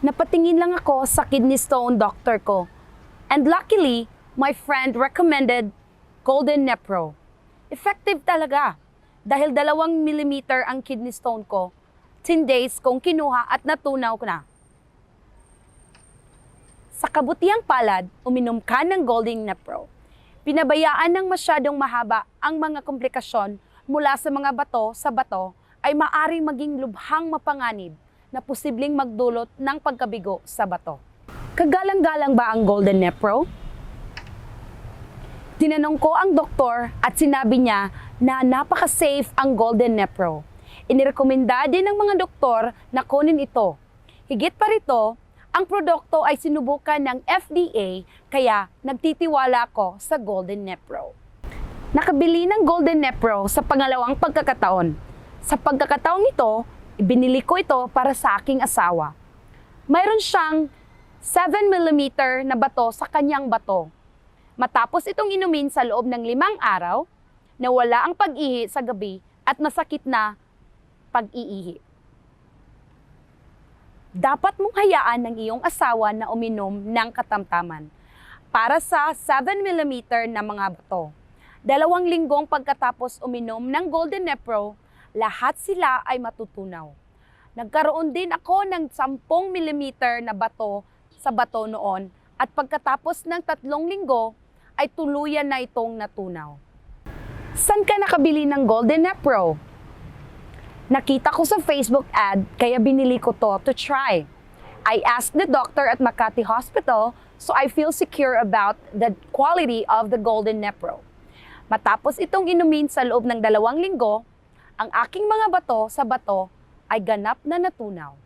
Napatingin lang ako sa kidney stone doctor ko. And luckily, my friend recommended Golden Nepro. Effective talaga. Dahil 2 millimeter ang kidney stone ko, 10 days kong kinuha at natunaw ko na. Sa kabutiang palad, uminom ka ng Golden Nepro. Pinabayaan ng masyadong mahaba ang mga komplikasyon mula sa mga bato sa bato ay maaring maging lubhang mapanganib na posibleng magdulot ng pagkabigo sa bato. Kagalang-galang ba ang Golden Nepro? Tinanong ko ang doktor at sinabi niya na napaka-safe ang Golden Nepro. Inirekomenda din ng mga doktor na kunin ito. Higit pa rito, ang produkto ay sinubukan ng FDA kaya nagtitiwala ko sa Golden Nepro. Nakabili ng Golden Nepro sa pangalawang pagkakataon. Sa pagkakataong ito, ibinili ko ito para sa aking asawa. Mayroon siyang 7 millimeter na bato sa kanyang bato. Matapos itong inumin sa loob ng 5 araw, nawala ang pag-ihi sa gabi at masakit na pag-iihi. Dapat mong hayaan ng iyong asawa na uminom ng katamtaman para sa 7 millimeter na mga bato. 2 linggong pagkatapos uminom ng Golden Nepro, lahat sila ay matutunaw. Nagkaroon din ako ng 10 millimeter na bato sa bato noon at pagkatapos ng 3 linggo ay tuluyan na itong natunaw. Saan ka nakabili ng Golden Nepro? Nakita ko sa Facebook ad kaya binili ko to try. I asked the doctor at Makati Hospital so I feel secure about the quality of the Golden Nepro. Matapos itong inumin sa loob ng 2 linggo, ang aking mga bato sa bato ay ganap na natunaw.